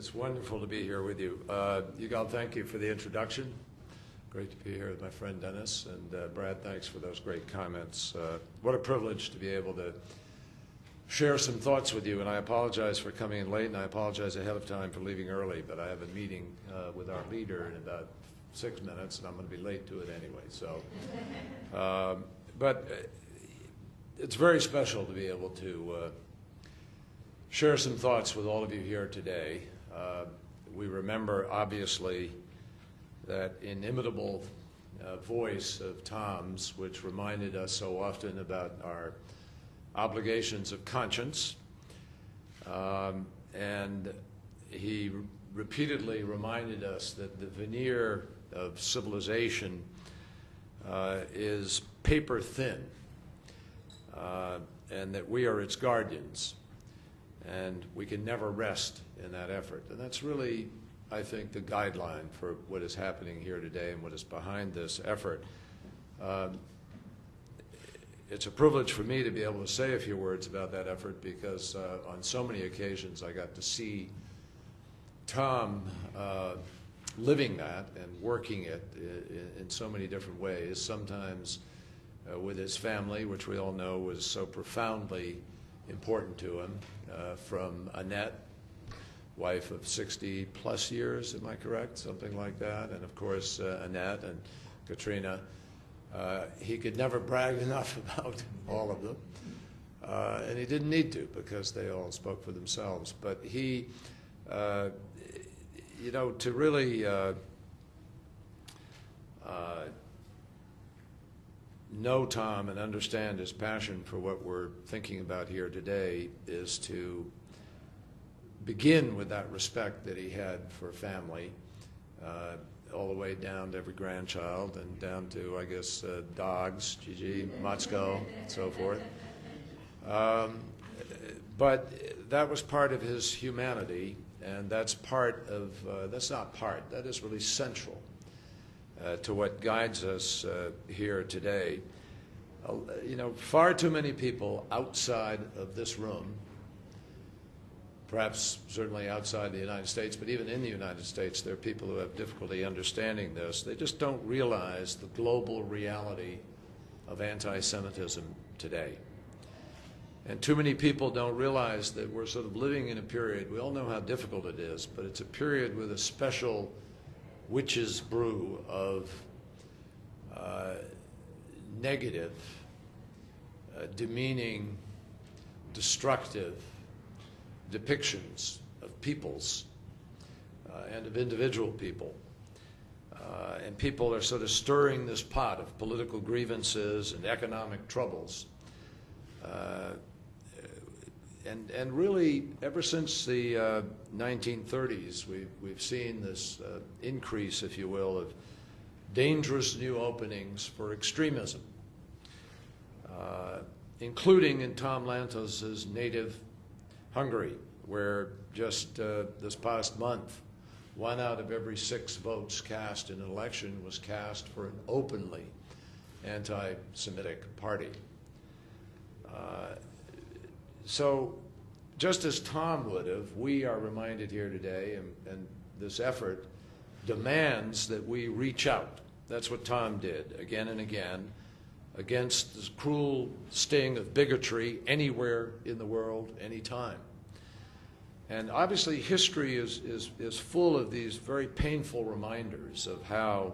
It's wonderful to be here with you. Yigal, thank you for the introduction. Great to be here with my friend Dennis. And Brad, thanks for those great comments. What a privilege to be able to share some thoughts with you. And I apologize for coming in late, and I apologize ahead of time for leaving early. But I have a meeting with our leader in about 6 minutes, and I'm going to be late to it anyway. So, but it's very special to be able to share some thoughts with all of you here today. We remember, obviously, that inimitable voice of Tom's, which reminded us so often about our obligations of conscience. And he repeatedly reminded us that the veneer of civilization is paper thin, and that we are its guardians. And we can never rest in that effort. And that's really, I think, the guideline for what is happening here today and what is behind this effort. It's a privilege for me to be able to say a few words about that effort because on so many occasions I got to see Tom living that and working it in so many different ways, sometimes with his family, which we all know was so profoundly important to him, from Annette, wife of 60-plus years, am I correct? Something like that. And, of course, Annette and Katrina. He could never brag enough about all of them. And he didn't need to because they all spoke for themselves. But he, you know, to really know Tom and understand his passion for what we're thinking about here today is to begin with that respect that he had for family, all the way down to every grandchild and down to, I guess, dogs, Gigi, Matsko, and so forth. But that was part of his humanity, and that's part of, that's not part, that is really central to what guides us here today. You know, far too many people outside of this room, perhaps certainly outside the United States, but even in the United States, there are people who have difficulty understanding this. They just don't realize the global reality of anti-Semitism today. And too many people don't realize that we're sort of living in a period, we all know how difficult it is, but it's a period with a special witch's brew of negative, demeaning, destructive depictions of peoples and of individual people. And people are sort of stirring this pot of political grievances and economic troubles. And really, ever since the 1930s, we've seen this increase, if you will, of dangerous new openings for extremism, including in Tom Lantos' native Hungary, where just this past month, 1 out of every 6 votes cast in an election was cast for an openly anti-Semitic party. So just as Tom would have, we are reminded here today, and this effort demands that we reach out. That's what Tom did again and again against this cruel sting of bigotry anywhere in the world, anytime. And obviously history is full of these very painful reminders of how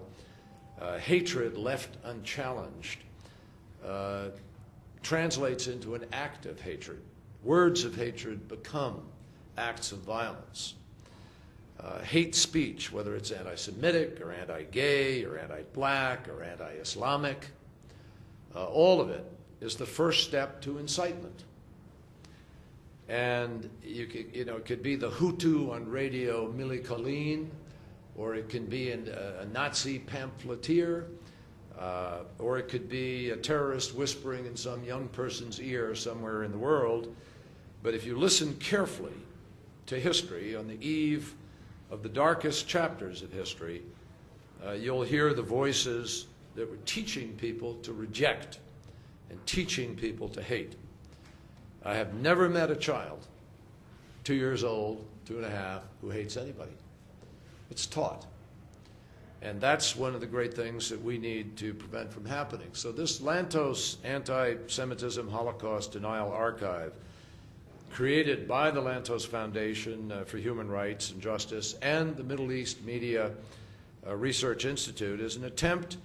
hatred left unchallenged translates into an act of hatred. Words of hatred become acts of violence. Hate speech, whether it's anti-Semitic or anti-gay or anti-black or anti-Islamic, all of it is the first step to incitement. And you know, it could be the Hutu on Radio Mille Collines, or it can be a Nazi pamphleteer, or it could be a terrorist whispering in some young person's ear somewhere in the world. But if you listen carefully to history on the eve of the darkest chapters of history, you'll hear the voices that were teaching people to reject and teaching people to hate. I have never met a child 2 years old, 2.5, who hates anybody. It's taught. And that's one of the great things that we need to prevent from happening. So this Lantos Anti-Semitism Holocaust Denial Archive, created by the Lantos Foundation for Human Rights and Justice and the Middle East Media Research Institute, is an attempt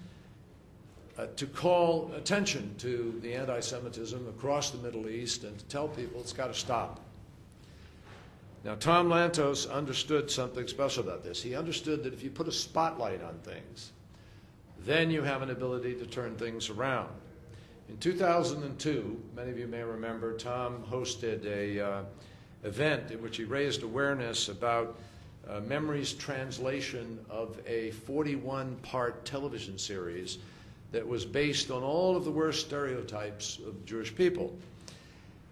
to call attention to the anti-Semitism across the Middle East and to tell people it's got to stop. Now, Tom Lantos understood something special about this. He understood that if you put a spotlight on things, then you have an ability to turn things around. In 2002, many of you may remember, Tom hosted an event in which he raised awareness about Memory's translation of a 41-part television series that was based on all of the worst stereotypes of Jewish people.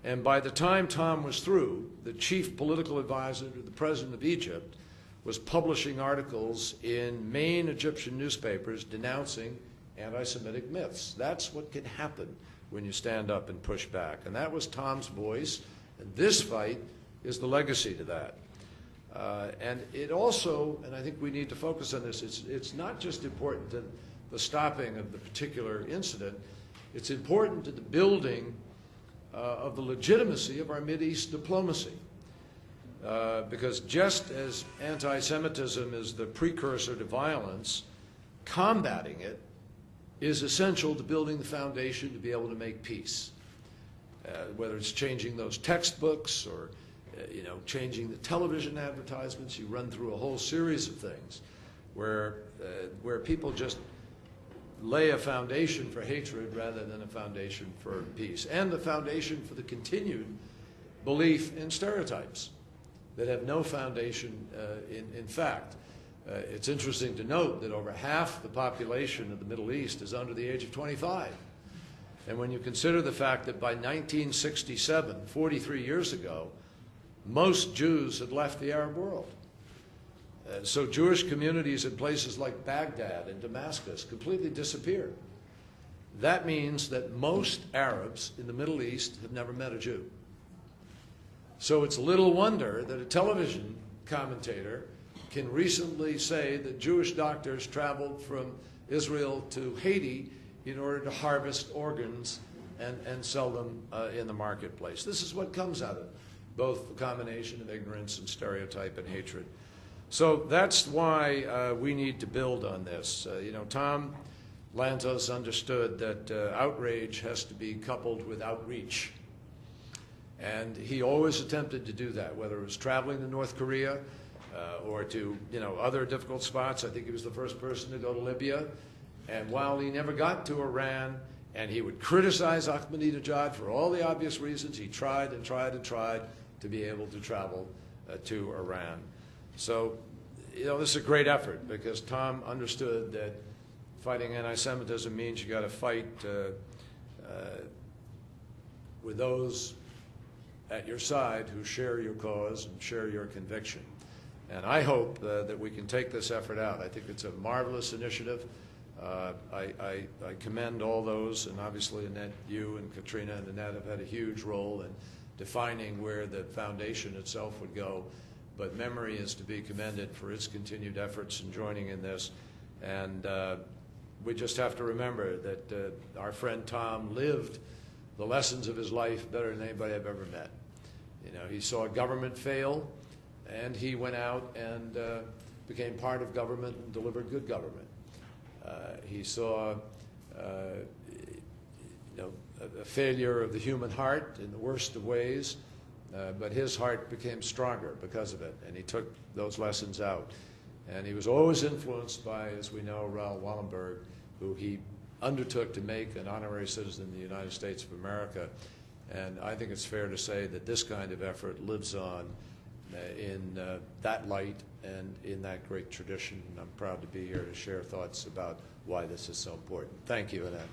And by the time Tom was through, the chief political advisor to the president of Egypt was publishing articles in main Egyptian newspapers denouncing anti-Semitic myths. That's what can happen when you stand up and push back. And that was Tom's voice, and this fight is the legacy to that. And it also, and I think we need to focus on this, it's not just important to the stopping of the particular incident, it's important to the building of the legitimacy of our Mideast diplomacy. Because just as anti-Semitism is the precursor to violence, combating it is essential to building the foundation to be able to make peace. Whether it's changing those textbooks or changing the television advertisements, you run through a whole series of things where people just lay a foundation for hatred rather than a foundation for peace, and the foundation for the continued belief in stereotypes that have no foundation in fact. It's interesting to note that over half the population of the Middle East is under the age of 25. And when you consider the fact that by 1967, 43 years ago, most Jews had left the Arab world. So Jewish communities in places like Baghdad and Damascus completely disappeared. That means that most Arabs in the Middle East have never met a Jew. So it's little wonder that a television commentator can recently say that Jewish doctors traveled from Israel to Haiti in order to harvest organs and sell them in the marketplace. This is what comes out of both the combination of ignorance and stereotype and hatred. So that's why we need to build on this. Tom Lantos understood that outrage has to be coupled with outreach. And he always attempted to do that, whether it was traveling to North Korea or to other difficult spots. I think he was the first person to go to Libya. And while he never got to Iran, and he would criticize Ahmadinejad for all the obvious reasons, he tried and tried and tried to be able to travel to Iran. So, this is a great effort because Tom understood that fighting anti-Semitism means you got to fight with those at your side who share your cause and share your conviction. And I hope that we can take this effort out. I think it's a marvelous initiative. I commend all those, and obviously Annette, you and Katrina and Annette have had a huge role in defining where the foundation itself would go. But Memory is to be commended for its continued efforts in joining in this. And we just have to remember that our friend Tom lived the lessons of his life better than anybody I've ever met. He saw government fail, and he went out and became part of government and delivered good government. He saw a failure of the human heart in the worst of ways, but his heart became stronger because of it, and he took those lessons out. And he was always influenced by, as we know, Raoul Wallenberg, who he undertook to make an honorary citizen of the United States of America. And I think it's fair to say that this kind of effort lives on in that light and in that great tradition. And I'm proud to be here to share thoughts about why this is so important. Thank you, Annette.